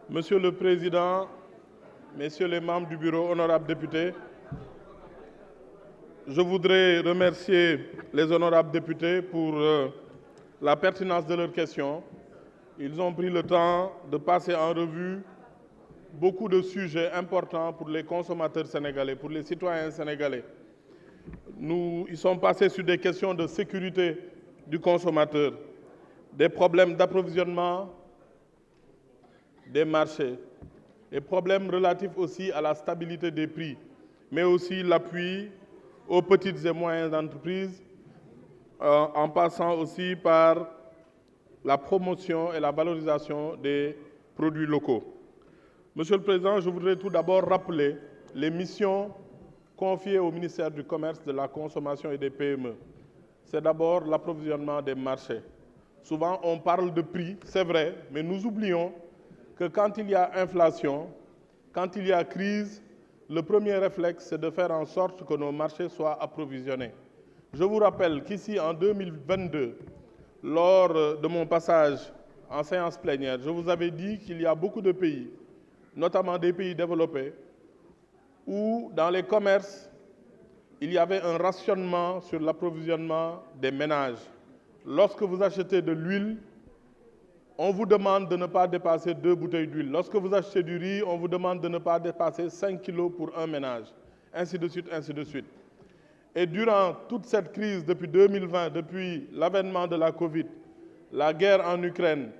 Monsieur le Président, Messieurs les membres du bureau, honorables députés, je voudrais remercier les honorables députés pour la pertinence de leurs questions. Ils ont pris le temps de passer en revue beaucoup de sujets importants pour les consommateurs sénégalais, pour les citoyens sénégalais. Ils sont passés sur des questions de sécurité du consommateur, des problèmes d'approvisionnement des marchés, des problèmes relatifs aussi à la stabilité des prix, mais aussi l'appui aux petites et moyennes entreprises, en passant aussi par la promotion et la valorisation des produits locaux. Monsieur le Président, je voudrais tout d'abord rappeler les missions confiées au ministère du Commerce, de la Consommation et des PME. C'est d'abord l'approvisionnement des marchés. Souvent, on parle de prix, c'est vrai, mais nous oublions que quand il y a inflation, quand il y a crise, le premier réflexe, c'est de faire en sorte que nos marchés soient approvisionnés. Je vous rappelle qu'ici, en 2022, lors de mon passage en séance plénière, je vous avais dit qu'il y a beaucoup de pays, notamment des pays développés, où dans les commerces, il y avait un rationnement sur l'approvisionnement des ménages. Lorsque vous achetez de l'huile, on vous demande de ne pas dépasser 2 bouteilles d'huile. Lorsque vous achetez du riz, on vous demande de ne pas dépasser 5 kilos pour un ménage. Ainsi de suite, ainsi de suite. Et durant toute cette crise, depuis 2020, depuis l'avènement de la Covid, la guerre en Ukraine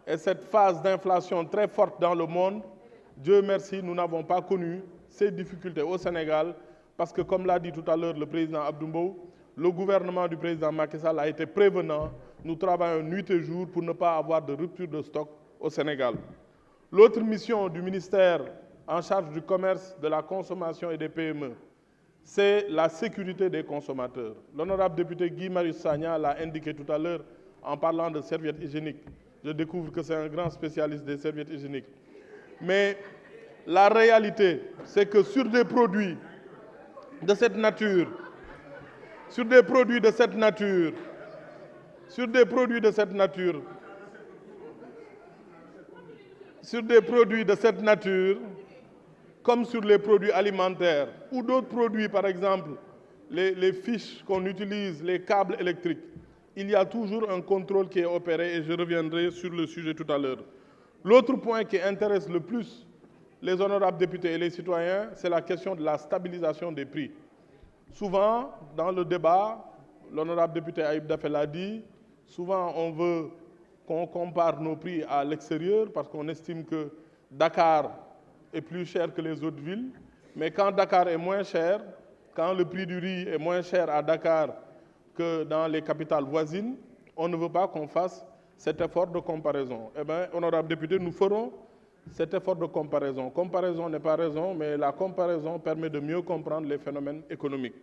et cette phase d'inflation très forte dans le monde, Dieu merci, nous n'avons pas connu ces difficultés au Sénégal parce que, comme l'a dit tout à l'heure le président Abdou Mbow, le gouvernement du président Macky Sall a été prévenant. Nous travaillons nuit et jour pour ne pas avoir de rupture de stock au Sénégal. L'autre mission du ministère en charge du commerce, de la consommation et des PME, c'est la sécurité des consommateurs. L'honorable député Guy Marius Sagna l'a indiqué tout à l'heure en parlant de serviettes hygiéniques. Je découvre que c'est un grand spécialiste des serviettes hygiéniques. Mais la réalité, c'est que sur des produits de cette nature, comme sur les produits alimentaires ou d'autres produits, par exemple, les fiches qu'on utilise, les câbles électriques, il y a toujours un contrôle qui est opéré et je reviendrai sur le sujet tout à l'heure. L'autre point qui intéresse le plus les honorables députés et les citoyens, c'est la question de la stabilisation des prix. Souvent, dans le débat, l'honorable député Aïb Dafé l'a dit, souvent on veut qu'on compare nos prix à l'extérieur parce qu'on estime que Dakar est plus cher que les autres villes. Mais quand Dakar est moins cher, quand le prix du riz est moins cher à Dakar que dans les capitales voisines, on ne veut pas qu'on fasse cet effort de comparaison. Eh bien, honorable député, nous ferons cet effort de comparaison. Comparaison n'est pas raison, mais la comparaison permet de mieux comprendre les phénomènes économiques.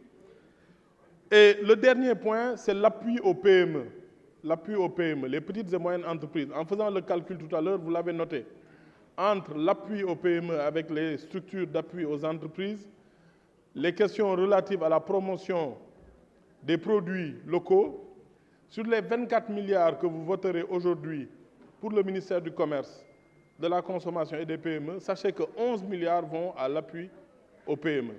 Et le dernier point, c'est l'appui aux PME. L'appui aux PME, les petites et moyennes entreprises. En faisant le calcul tout à l'heure, vous l'avez noté, entre l'appui aux PME avec les structures d'appui aux entreprises, les questions relatives à la promotion des produits locaux, sur les 24 milliards que vous voterez aujourd'hui pour le ministère du Commerce, de la Consommation et des PME, sachez que 11 milliards vont à l'appui aux PME.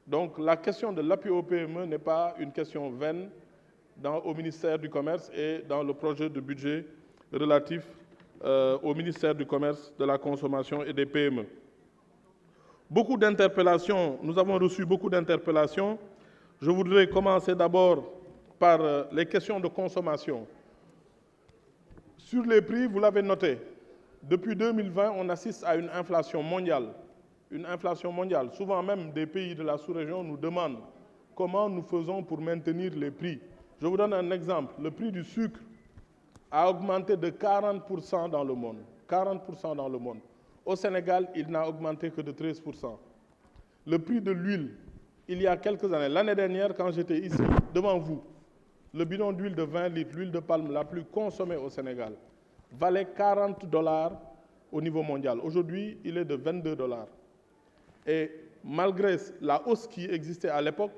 Donc la question de l'appui aux PME n'est pas une question vaine au ministère du Commerce et dans le projet de budget relatif au ministère du Commerce, de la Consommation et des PME. Beaucoup d'interpellations, nous avons reçu beaucoup d'interpellations. Je voudrais commencer d'abord par les questions de consommation. Sur les prix, vous l'avez noté, depuis 2020, on assiste à une inflation mondiale. Une inflation mondiale. Souvent même des pays de la sous-région nous demandent comment nous faisons pour maintenir les prix. Je vous donne un exemple. Le prix du sucre a augmenté de 40% dans le monde. 40% dans le monde. Au Sénégal, il n'a augmenté que de 13%. Le prix de l'huile, il y a quelques années, l'année dernière, quand j'étais ici, devant vous, le bidon d'huile de 20 litres, l'huile de palme la plus consommée au Sénégal, valait 40 $ au niveau mondial. Aujourd'hui, il est de 22 $. Et malgré la hausse qui existait à l'époque,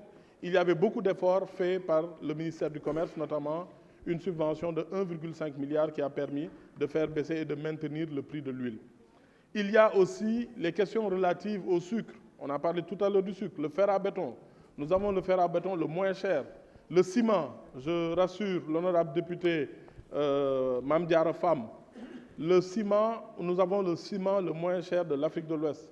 il y avait beaucoup d'efforts faits par le ministère du Commerce, notamment une subvention de 1,5 milliard qui a permis de faire baisser et de maintenir le prix de l'huile. Il y a aussi les questions relatives au sucre. On a parlé tout à l'heure du sucre, le fer à béton. Nous avons le fer à béton le moins cher. Le ciment, je rassure l'honorable député Mame Diarra Fam, le ciment, nous avons le ciment le moins cher de l'Afrique de l'Ouest.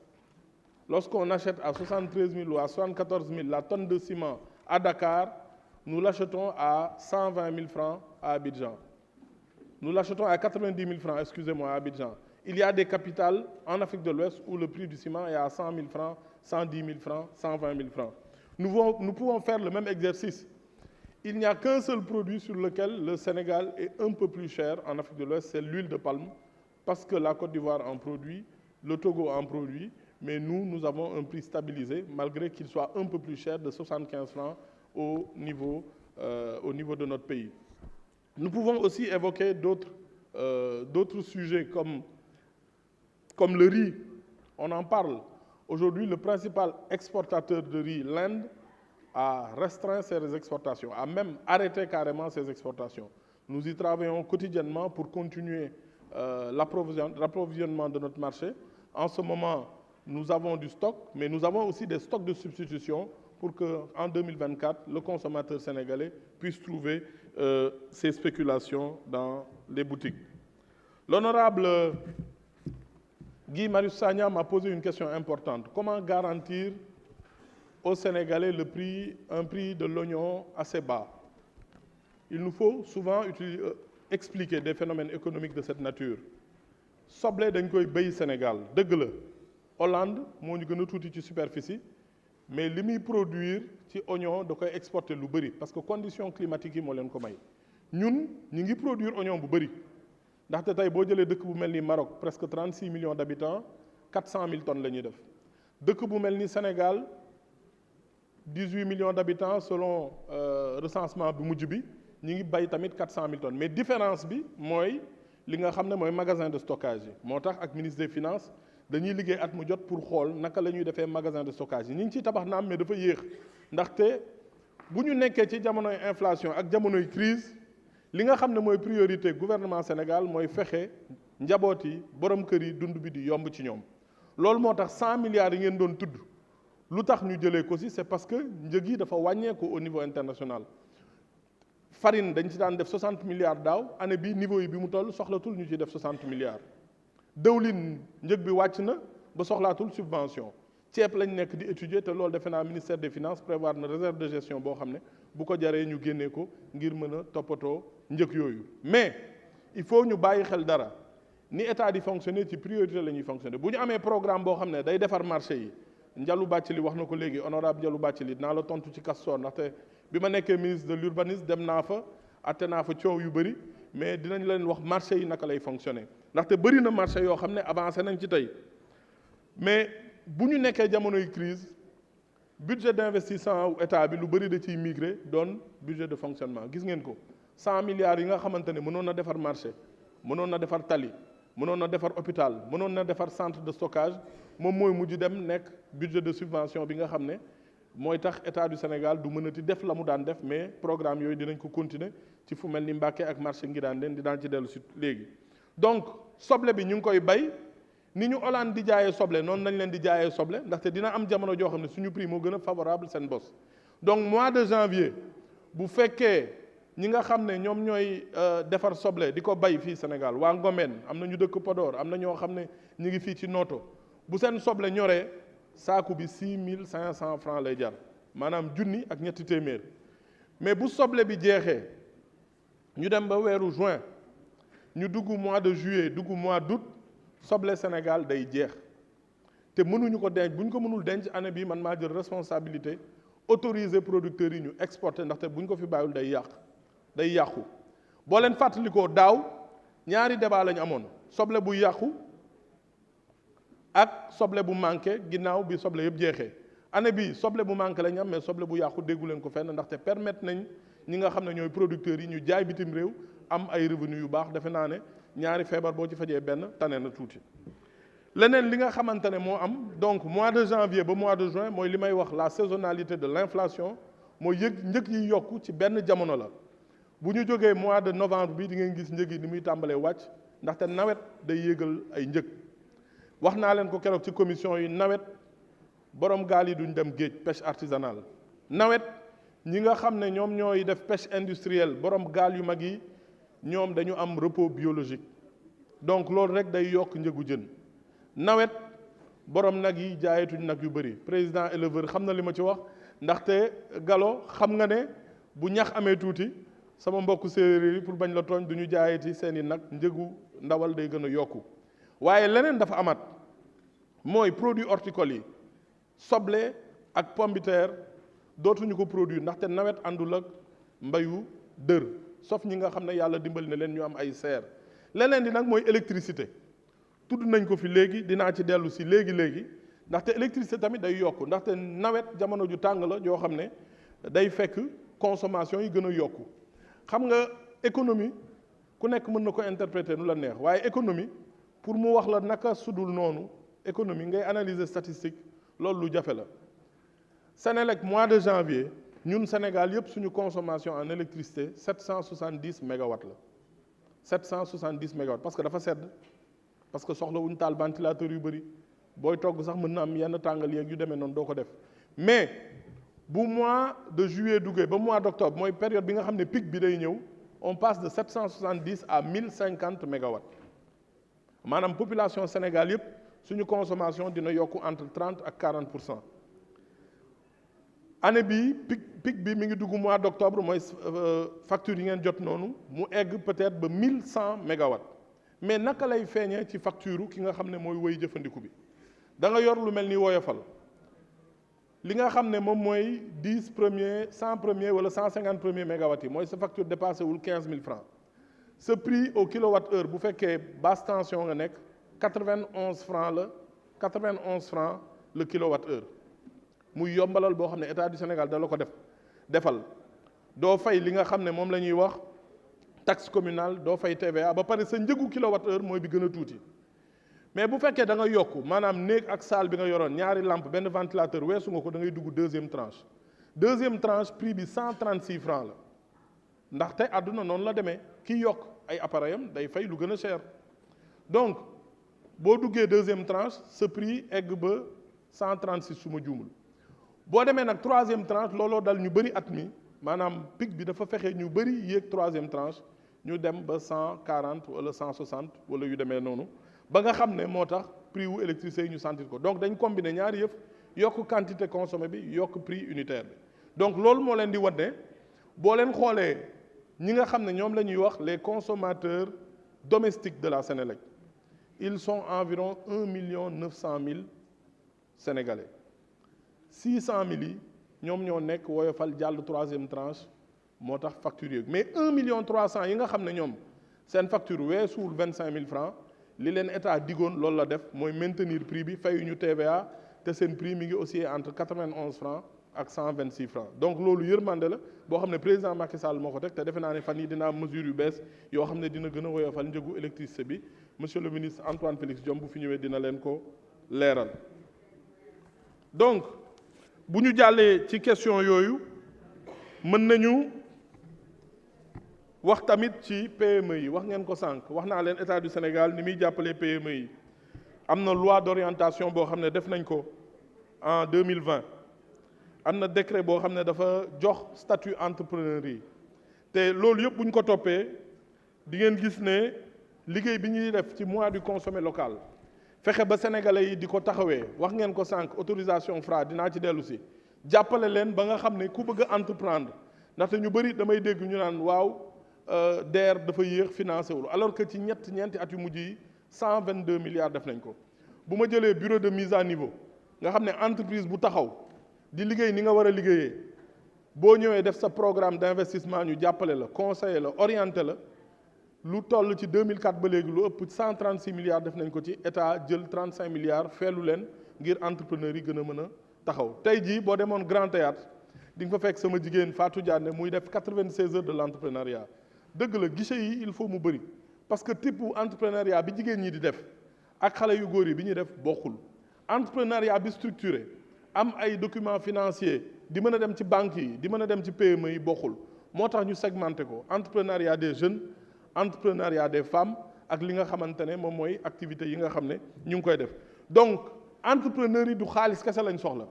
Lorsqu'on achète à 73 000 ou à 74 000 la tonne de ciment à Dakar, nous l'achetons à 120 000 francs à Abidjan. Nous l'achetons à 90 000 francs, excusez-moi, à Abidjan. Il y a des capitales en Afrique de l'Ouest où le prix du ciment est à 100 000 francs, 110 000 francs, 120 000 francs. Nous pouvons faire le même exercice. Il n'y a qu'un seul produit sur lequel le Sénégal est un peu plus cher en Afrique de l'Ouest, c'est l'huile de palme, parce que la Côte d'Ivoire en produit, le Togo en produit, mais nous avons un prix stabilisé, malgré qu'il soit un peu plus cher, de 75 francs au niveau de notre pays. Nous pouvons aussi évoquer d'autres sujets comme le riz. On en parle. Aujourd'hui, le principal exportateur de riz, l'Inde, a restreint ses exportations, a même arrêté carrément ses exportations. Nous y travaillons quotidiennement pour continuer l'approvisionnement de notre marché. En ce moment, nous avons du stock, mais nous avons aussi des stocks de substitution pour qu'en 2024, le consommateur sénégalais puisse trouver ses spéculations dans les boutiques. L'honorable Guy Marius Sagna m'a posé une question importante. Comment garantir aux Sénégalais un prix de l'oignon assez bas? Il nous faut souvent expliquer des phénomènes économiques de cette nature. Soble dañ koy béy Sénégal dëgg la Hollande moo ñu gën a tuuti ci superficie mais li muy produire ci oignon da koy exporter lu bëri parce que conditions climatiques yi moo leen ko may. ñun ñi ngi produire oignon bu bëri ndaxte tey boo jëlee dëkk bu mel ni Maroc presque 36 millions d'habitants 400 000 tonnes la ñuy def. dëkk bu mel ni Sénégal 18 millions d'habitants selon recensement bi mujj bi ñi ngi bay tamit 400 000 tonnes mais différence bi mooy li nga xam ne mooy magasin de stockage yi moo tax ak ministre des finances dañuy liggéey at mu jot pour xool naka la ñuy defee magasin de stockage yi ñu ngi ciy tabax naam mais dafa yéex ndaxte bu ñu nekkee ci jamonoy inflation ak jamonoy crise li nga xam ne mooy priorité gouvernement Sénégal mooy fexe njaboot yi borom kër yi dund bi di yomb ci ñoom. loolu moo tax 100 milliards yi ngeen doon tudd lu tax ñu jëlee ko ci c'est parce que njëg yi dafa wàññeeku au niveau international. farine dañ ci daan def 60 milliards daaw année bi niveau yi bi mu toll soxlatul ñu ci def 60 milliards. dëwlin njëg bi wàcc na ba soxlaatul subvention ceeb lañ nekk di étudier te loolu defe naa ministère des finances prévoir na réserve de gestion boo xam ne bu ko jaree ñu génnee ko ngir mën a toppatoo njëg yooyu. mais il faut ñu bàyyi xel dara ni état di fonctionner ci priorité la ñuy fonctionner bu ñu amee programme boo xam ne day defar marché yi Ndiallo Bathily wax na ko léegi honorable Ndiallo Bathily dinaa la tontu ci Castor ndaxte bi ma nekkee ministre de l'urbanisme dem naa fa atte naa fa coow yu bëri mais dinañ leen wax marché yi naka lay fonctionner ndaxte bëri na marché yoo xam ne avancé nañ ci tey mais bu ñu nekkee jamonoy crise budget d'investissement wu état bi lu bëri da ciy migré doon budget de fonctionnement gis ngeen ko 100 milliards yi nga xamante ne mënoon na defar marché mënoon na defar tali mënoon na defar hôpital mënoon na defar centre de stockage moom mooy mujj dem nekk budget de subvention bi nga xam ne mooy tax état du Sénégal du mënati def la mu daan def mais programme yooyu dinañ ko continuer ci fu mel ni Mbacké ak marché Ngirandeen di daan ci dellu si léegi. donc soble bi ñu ngi koy bay ni ñu Hollande di jaayee soble noonu lañ leen di jaayee soble ndaxte dina am jamono joo xam ne suñu prix moo gën a favorable seen bos. donc mois de janvier bu fekkee ñi nga xam ne ñoom ñooy defar soble di ko bay fii Sénégal waa Ngomeen am na ñu dëkk Podor am na ñoo xam ne ñu ngi fii ci Noto bu seen soble ñoree saaku bi 6500 francs lay jar maanaam junni ak ñetti téeméer mais bu soble bi jeexee ñu dem ba weeru juin ñu dugg mois de juillet dugg mois d'août soble Sénégal day jeex te mënuñu ko denc bu ñu ko mënul denc année bi man maa jël responsabilité autoriser producteurs yi ñu exporter ndaxte bu ñu ko fi bàyyul day yàqu boo leen fàttalikoo daaw ñaari débat lañu amoon soble bu yàqu ak soble bu manqué ginnaaw bi soble yëpp jeexee année bi soble bu manqué lañu am mais soble bu yàqu déggu leen ko fenn ndaxte permettre nañ ñi nga xam ne ñooy producteurs yi ñu jaay bitim réew am ay revenus yu baax defe naa ne ñaari feebar boo ci fajee benn tane na tuuti. leneen li nga xamante ne moo am donc mois de janvier ba mois de juin mooy li may wax la saisonnalité de l'inflation mooy njëg yi yokku ci benn jamono la bu ñu jógee mois de novembre bi di ngeen gis njëg yi ni muy tàmbalee wàcc ndaxte nawet day yéegal ay njëg wax naa leen ko keroog ci commission yi nawet borom gaal yi duñ dem géej pêche artisanale nawet ñi nga xam ne ñoom ñooy def pêche industrielle borom gaal yu mag yi ñoom dañu am repos biologique donc loolu rek day yokk njëgu jën nawet borom nag yi jaayatuñ nag yu bëri président éleveur xam na li ma ci wax ndaxte Gallo xam nga ne bu ñax amee tuuti sama mbokk séeréer yi pour bañ la tooñ du ñu jaayati seeni nag njëgu ndawal day gën a yokku waaye leneen dafa amaat mooy produit horticole yi soble ak pomme de terre dootuñu ko produire ndaxte nawet àndul ak mbayu dër sauf ñi nga xam ne yàlla dimbali na leen ñu am ay serre leneen di nag mooy électricité tudd nañ ko fi léegi dinaa ci dellu si léegi ndaxte électricité tamit day yokk ndaxte nawet jamono ju tàng la yoo xam ne day fekk consommation yi gën a yokku xam nga économie ku nekk mën na ko interpréter nu la neex waaye économie pour mu wax la naka sudul noonu économie ngay analyser statistique loolu lu jafe la Senelec mois de janvier ñun Sénégal yëpp suñu consommation en électricité 770 mégawatts la 770 mégawatts parce que dafa sedd parce que soxla wuñu taal ventilateur yu bëri booy togg sax mën na am yenn tàngal yeeg yu demee noonu doo ko def mais bu mois de juillet duggee ba mois d'octobre mooy période bi nga xam ne pic bi day ñëw on passe de 770 à 1050 mégawatts maanaam population Sénégal yëpp suñu consommation dina yokku entre 30 ak 40%. année bii pic bi mi ngi dugg mois d'octobre mooy facture yi ngeen jot noonu mu egg peut-être ba 1100 mégawatts mais naka lay feeñee ci facture ki nga xam ne mooy woy jëfandiku bi da nga yor lu mel ni woyofal li nga xam ne moom mooy 10 premiers 100 premiers wala 150 premiers mégawatts yi mooy sa facture dépassé wul 15 000 francs ce prix au kilowatt-heure bu fekkee basse tension nga nekk 91 francs la 91 francs le kilowatt-heure muy yombalal boo xam ne état du Sénégal da la ko defal doo fay li nga xam ne moom la ñuy wax taxe communale doo fay TVA ba pare sa njëgu kilowatt-heure mooy bi gën a tuuti mais bu fekkee da nga yokk maanaam néeg ak salle bi nga yoroon ñaari lampe benn ventilateur weesu nga ko da ngay dugg deuxième tranche prix bi 136 francs la ndaxte àdduna noonu la demee ki yokk ay appareil am day fay lu gën a cher donc boo duggee deuxième tranche ce prix egg ba 136 su ma juumul boo demee nag troisième tranche looloo dal ñu bëri at mi maanaam pic bi dafa fexe ñu bëri yéeg troisième tranche ñu dem ba 140 wala 160 wala yu demee noonu ba nga xam ne moo tax prix wu électricité yi ñu sentir ko donc dañ combiner ñaari yëf yokk quantité consommée bi yokk prix unitaire bi donc loolu moo leen di wan ne boo leen xoolee ñi nga xam ne ñoom la ñuy wax les consommateurs domestiques de la Sénélec ils sont environ 1,9 million Sénégalais 600 000 yi ñoom ñoo nekk woyofal jàll troisième tranche moo tax facture yooyu mais 1,3 million yi nga xam ne ñoom seen facture weesuwul 25 000 francs li leen état digoon loolu la def mooy maintenir prix bi fayuñu TVA te seen prix mi ngi osciller entre 91 francs ak 126 francs donc loolu yërmande la boo xam ne président Macky Sall moo ko teg te defe naa ne fan yi dina am mesure yu bees yoo xam ne dina gën a woyofal njëgu électricité bi monsieur le ministre Antoine Félix Diome bu fi ñëwee dina leen ko leeral donc bu ñu jàllee ci question yooyu mën nañu wax tamit ci PME yi wax ngeen ko sànq wax naa leen état du Sénégal ni muy jàppalee PME yi am na loi d'orientation boo xam ne def nañ ko en 2020 am na décret boo xam ne dafa jox statut entrepreneur yi te loolu yëpp bu ñu ko toppee di ngeen gis ne liggéey bi ñuy def ci mois du consommé local fexe ba sénégalais yi di ko taxawee wax ngeen ko sànq autorisation Fra dinaa ci dellu si jàppale leen ba nga xam ne ku bëgg a entreprendre ndaxte ñu bëri damay dégg ñu naan waaw DER dafa yéex financé wul alors que ci ñeenti at yu mujj yi 122 milliards def nañ ko bu ma jëlee bureau de mise à niveau nga xam ne entreprise bu taxaw di liggéey ni nga war a liggéeyee boo ñëwee def sa programme d'investissement ñu jàppale la conseiller la orienter la lu toll ci 2004 ba léegi lu ëpp 136 milliards def nañ ko ci état jël 35 milliards feelu leen ngir entrepreneurs yi gën a mën a taxaw tey jii boo demoon Grand Théâtre di nga fa fekk sama jigéen Fatou Diané muy def 96 heures de l'entrepreneuriat dëgg la guichet yi il faut mu bëri parce que type entrepreneuriat bi jigéen ñi di def ak xale yu góor yi bi ñuy def bokkul entrepreneuriat bi structuré am ay documents financiers di mën a dem ci banques yi di mën a dem ci PME yi bokkul moo tax ñu segmenté ko entrepreneuriat des jeunes entrepreneuriat des femmes ak li nga xamante ne moom mooy activités yi nga xam ne ñu ngi koy def donc entrepreneurs yi du xaalis kese lañ soxla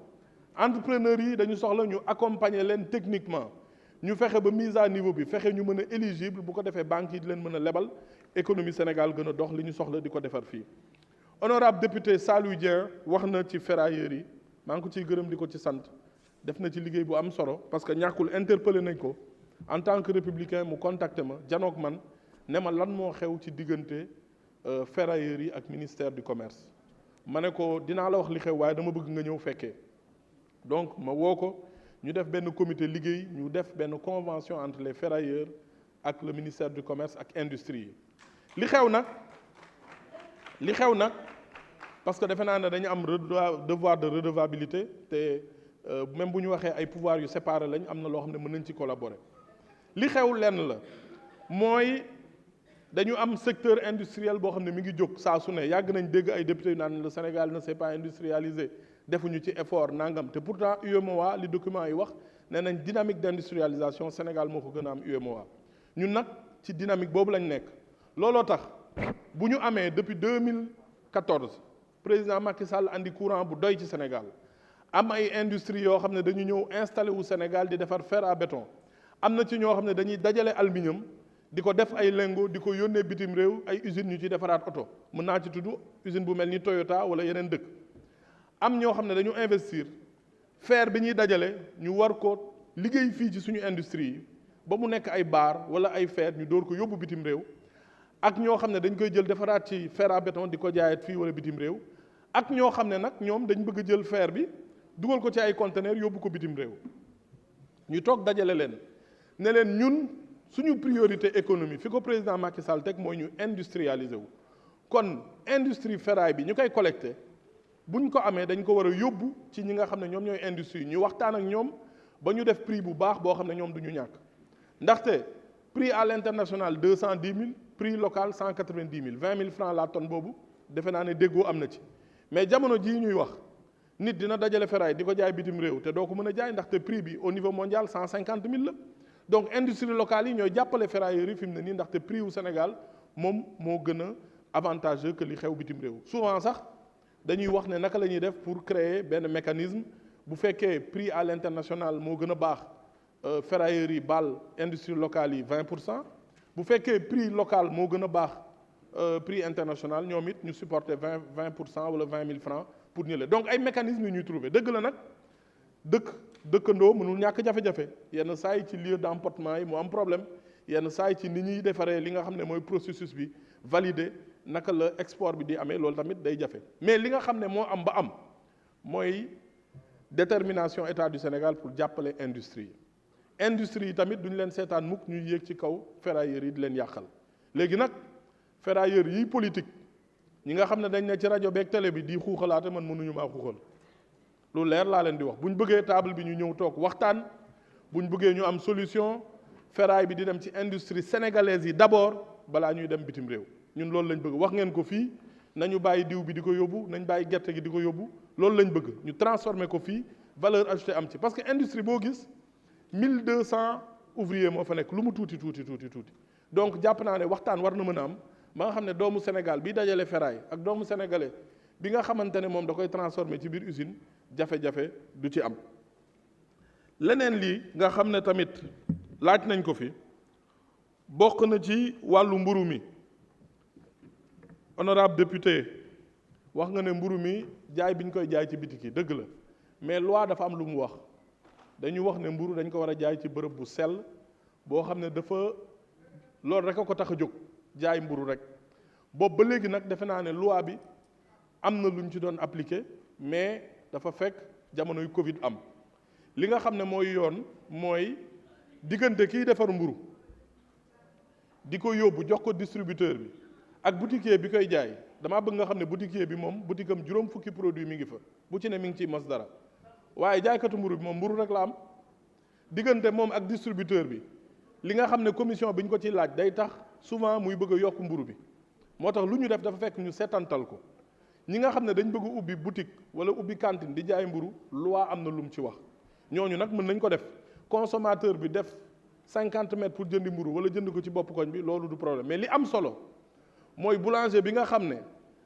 entrepreneurs yi dañu soxla ñu accompagner leen techniquement ñu fexe ba mise à niveau bi fexe ñu mën a éligible bu ko defee banques yi di leen mën a lebal économie Sénégal gën a dox li ñu soxla di ko defar fii. honorable député Saliou Dieng wax na ci ferrailleurs yi maa ngi ko ciy gërëm di ko ci sant def na ci liggéey bu am solo parce que ñàkkul interpellé nañ ko en tant que républicain mu contacté ma janoog man ne ma lan moo xew ci diggante ferrailleurs yi ak ministère du commerce ma ne ko dinaa la wax li xew waaye dama bëgg nga ñëw fekkee donc ma woo ko ñu def benn comité liggéey ñu def benn convention entre les ferrailleurs ak le ministère du commerce ak industrie yi li xew nag parce que defe naa ne dañu am devoir de redevabilité te même bu ñu waxee ay pouvoir yu séparé lañ am na loo xam ne mën nañ ci collaborer li xew lenn la mooy dañu am secteur industriel boo xam ne mi ngi jóg saa su ne yàgg nañ dégg ay député yu naan le Sénégal ne s'est pas industrialisé defuñu ci effort nangam te pourtant UEMOA li document yi wax nee nañ dynamique d'industrialisation Sénégal moo ko gën a am UEMOA ñun nag ci dynamique boobu lañ nekk looloo tax bu ñu amee depuis 2014 président Macky Sall andi courant bu doy ci Sénégal am ay industrie yoo xam ne dañu ñëw installé wu Sénégal di defar fer à béton am na ci ñoo xam ne dañuy dajale aluminium di ko def ay lingots di ko yónnee bitim réew ay usines ñu ci defaraat oto mën naa ci tudd usine bu mel ni Toyota wala yeneen dëkk am ñoo xam ne dañu investir fer bi ñuy dajale ñu war ko liggéey fii ci suñu industrie yi ba mu nekk ay bar wala ay fer ñu door ko yóbbu bitim réew ak ñoo xam ne dañ koy jël defaraat ci fer à béton di ko jaayat fii wala bitim réew ak ñoo xam ne nag ñoom dañ bëgg a jël fer bi dugal ko ci ay conteneurs yóbbu ko bitim réew ñu toog dajale leen ne leen ñun suñu priorité économie fi ko président Macky Sall teg mooy ñu industrialiser wu kon industrie ferraille bi ñu koy collecté buñ ko amee dañ ko war a yóbbu ci ñi nga xam ne ñoom ñooy industrie ñu waxtaan ak ñoom ba ñu def prix bu baax boo xam ne ñoom du ñu ñàkk ndaxte prix à l'international 210 000 prix local 190 000 20 000 francs la tonne boobu defe naa ne déggoo am na ci mais jamono jii ñuy wax nit dina dajale ferraille di ko jaay bitim réew te doo ko mën a jaay ndaxte prix bi au niveau mondial 150 000 la donc industrie locale yi ñooy jàppale ferrailleurs yi fi mu ne nii ndaxte prix wu Sénégal moom moo gën a avantageux que li xew bitim réew souvent sax dañuy wax ne naka la ñuy def pour créer benn mécanisme bu fekkee prix à l'international moo gën a baax ferrailleurs yi baal industrie locale yi 20% bu fekkee prix local moo gën a baax prix international ñoom it ñu supporter 20% wala 20 000 francs pour ñu le donc ay mécanismes yu ñuy trouver dëgg la nag dëkkandoo mënul ñàkk jafe-jafe yenn saa yi ci lieu d'emportement yi mu am problème yenn saa yi ci ni ñuy defaree li nga xam ne mooy processus bi validé naka la export bi di amee loolu tamit day jafe mais li nga xam ne moo am ba am mooy détermination état du Sénégal pour jàppale industrie yi tamit duñu leen seetaan mukk ñuy yéeg ci kaw ferrailleurs yi di leen yàqal léegi nag ferrailleurs yi politique ñi nga xam ne dañ ne ci rajo beeg télé bi di xuuxalaate man mënuñu maa xuuxal lu leer laa leen di wax bu ñu bëggee table bi ñu ñëw toog waxtaan bu ñu bëggee ñu am solution ferraille bi di dem ci industrie sénégalaise yi d'abord balaa ñuy dem bitim réew ñun loolu lañ bëgg wax ngeen ko fii nañu bàyyi diw bi di ko yóbbu nañ bàyyi gerte gi di ko yóbbu loolu lañ bëgg ñu transformer ko fii valeur ajoutée am ci parce que industrie boo gis 1200 ouvriers moo fa nekk lu mu tuuti donc jàpp naa ne waxtaan war na mën a am ba nga xam ne doomu Sénégal bi dajale ferraille ak doomu sénégalais bi nga xamante ne moom da koy transformer ci biir usine jafe-jafe du ci am leneen lii nga xam ne tamit laaj nañ ko fi bokk na ci wàllu mburu mi honorable député wax nga ne mburu mi jaay bi ñu koy jaay ci bitik yi dëgg la mais loi dafa am lu mu wax dañu wax ne mburu dañ ko war a jaay ci bërëb bu sell boo xam ne dafa loolu rek a ko tax a jóg jaay mburu rek boobu ba léegi nag defe naa ne loi bi am na lu ñu ci doon appliqué mais dafa fekk jamonoy Covid am li nga xam ne mooy yoon mooy diggante kiy defar mburu di ko yóbbu jox ko distributeur bi ak boutiquier bi koy jaay damaa bëgg nga xam ne boutiquier bi moom boutique am juróom fukki produit mi ngi fa bu ci ne mi ngi ciy mos dara waaye jaaykatu mburu bi moom mburu rek la am diggante moom ak distributeur bi li nga xam ne commission bi ñu ko ci laaj day tax souvent muy bëgg a yokk mburu bi moo tax lu ñu def dafa fekk ñu seetantal ko ñi nga xam ne dañ bëgg a ubbi boutique wala ubbi cantine di jaay mburu loi am na lu mu ci wax ñooñu nag mën nañ ko def consommateur bi def 50 mètres pour jëndi mburu wala jënd ko ci bopp koñ bi loolu du problème mais li am solo mooy boulanger bi nga xam ne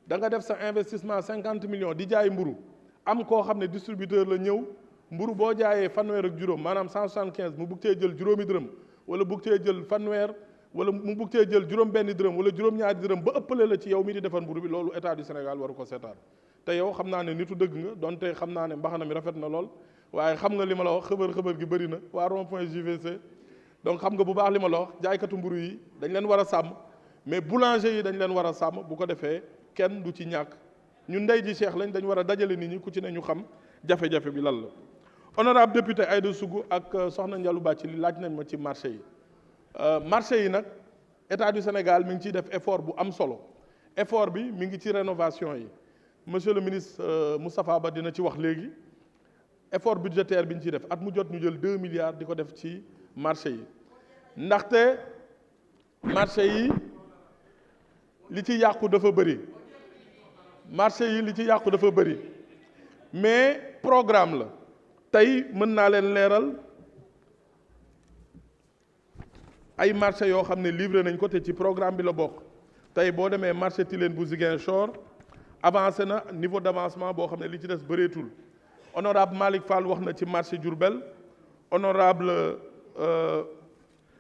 da nga def sa investissement 50 millions di jaay mburu am koo xam ne distributeur la ñëw mburu boo jaayee fanweer ak juróom maanaam 175 mu bugg cee jël juróomi dërëm wala bugg cee jël fanweer wala mu bugg cee jël juróom benni dërëm wala juróom-ñaari dërëm ba ëppale la ci yow mi di defar mburu bi loolu état du Sénégal waru ko seetaan te yow xam naa ne nitu dëgg nga donte xam naa ne mbaxana mi rafet na lool waaye xam nga li ma la wax xëbër gi bëri na waa rond point JVC donc xam nga bu baax li ma la wax jaaykatu mburu yi dañ leen war a sàmm mais boulanger yi dañ leen war a sàmm bu ko defee kenn du ci ñàkk ñun ndey ji Cheikh lañ dañ war a dajale nit ñi ku ci ne ñu xam jafe-jafe bi lan la honorable député Aïda Sougou ak soxna Ndialou Bathily laaj nañ ma ci marché yi marché yi nag état du Sénégal mi ngi ciy def effort bu am solo effort bi mi ngi ci rénovation yi monsieur le ministre Moustapha Ba dina ci wax léegi effort budgétaire bi ñu ciy def at mu jot ñu jël 2 milliards di ko def ci marché yi ndaxte marché yi li ci yàqu dafa bëri marché yi li ci yàqu dafa bëri mais programme la tey mën naa leen leeral ay marché yoo xam ne livré nañ ko te ci programme bi la bokk tey boo demee marché Tilène bu Ziguinchor avancé na niveau d'avancement boo xam ne li ci des bëreetul honorable Malick Fall wax na ci marché Diourbel honorable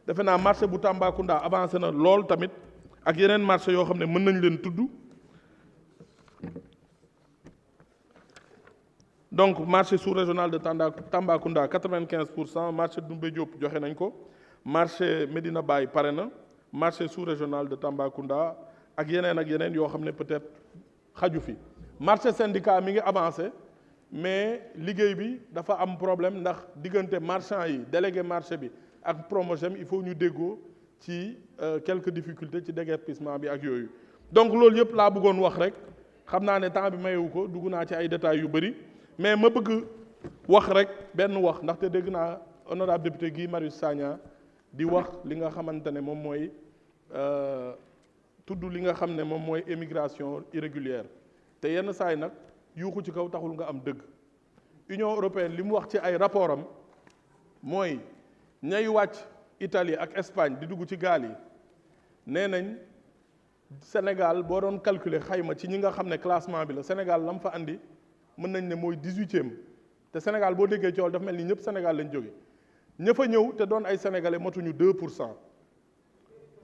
defe naa marché bu Tambacounda avancé na lool tamit ak yeneen marché yoo xam ne mën nañ leen tudd donc marché sous-régional de Tambacounda 95%, marché Doumbé Diop joxe nañ ko marché Medina Baye pare na marché sous-régional de Tambacounda ak yeneen yoo xam ne peut-être xaju fi marché syndicat mi ngi avancé mais liggéey bi dafa am problème ndax diggante marchand yi délégué marché bi ak Promogem il faut ñu déggoo ci quelques difficultés ci déguerpissement bi ak yooyu donc loolu yëpp laa bëggoon wax rek xam naa ne temps bi mayewu ko dugg naa ci ay détails yu bëri mais ma bëgg wax rek benn wax ndaxte dégg naa honorable député Guy Marius Sagna di wax li nga xamante ne moom mooy tudd li nga xam ne moom mooy émigration irrégulière te yenn saay nag yuuxu ci kaw taxul nga am dëgg Union européenne li mu wax ci ay rapport am mooy ñay wàcc Italie ak Espagne di dugg ci gaal yi nee nañ Sénégal boo doon calculer xayma ci ñi nga xam ne classement bi la Sénégal la mu fa andi mën nañ ne mooy 18e te Sénégal boo déggee coow dafa mel ni ñëpp Sénégal lañ jóge ña fa ñëw te doon ay sénégalais matuñu 2%.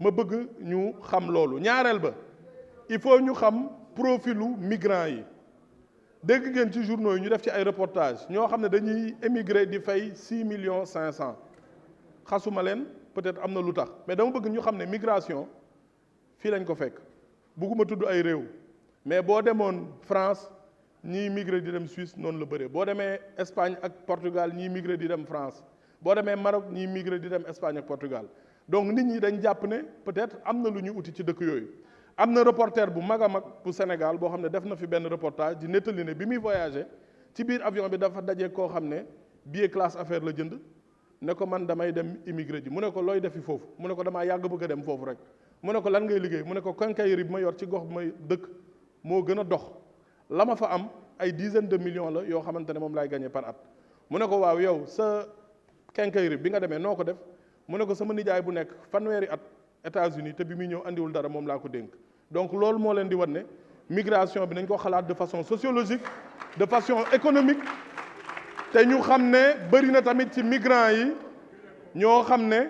ma bëgg ñu xam loolu ñaareel ba il faut ñu xam profilu migrants yi dégg ngeen ci journaux yi ñu def ci ay reportage ñoo xam ne dañuy émigrer di fay 6,5 millions xasuma leen peut-être am na lu tax mais dama bëgg ñu xam ne migration fii lañ ko fekk bugguma tudd ay réew mais boo demoon France ñiy migré di dem Suisse noonu la bëree boo demee Espagne ak Portugal ñiy migré di dem France boo demee Maroc ñiy migré di dem Espagne ak Portugal donc nit ñi dañ jàpp ne peut-être am na lu ñu uti ci dëkk yooyu am na reporter bu mag a mag bu Sénégal boo xam ne def na fi benn reportage di nettali ne bi muy voyagé ci biir avion bi dafa daje koo xam ne billet classe affaire la jënd ne ko man damay dem immigré ji mu ne ko looy defi foofu mu ne ko damaa yàgg bëgg a dem foofu rek mu ne ko lan ngay liggéey mu ne ko quincaillerie bi ma yor ci gox bi may dëkk moo gën a dox la ma fa am ay dizaines de millions la yoo xamante ne moom laay gagné par at mu ne ko waaw yow sa quincaillerie bi nga demee noo ko def mu ne ko sama nijaay bu nekk fanweeri at États-Unis te bi muy ñëw andiwul dara moom laa ko dénk donc loolu moo leen di wan ne migration bi nañ ko xalaat de façon sociologique de façon économique te ñu xam ne bëri na tamit ci migrants yi ñoo xam ne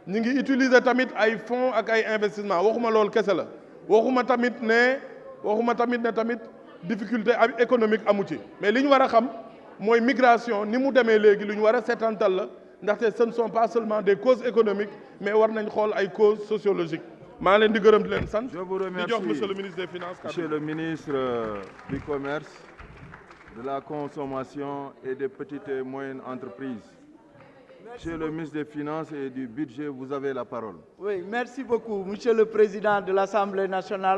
ñu ngi utiliser tamit ay fonds ak ay investissement waxuma loolu kese la waxuma tamit ne tamit difficulté économique amu ci mais li ñu war a xam mooy migration ni mu demee léegi lu ñu war a seetantal la ndaxte ce ne sont pas seulement des causes économiques mais war nañ xool ay causes sociologiques maa leen di gërëm di leen sant. Je vous remercie. di jox monsieur le ministre des finances. Monsieur le ministre du commerce, de la consommation et des petites et moyennes entreprises. Monsieur le ministre des Finances et du Budget, vous avez la parole. Oui, merci beaucoup, Monsieur le Président de l'Assemblée nationale.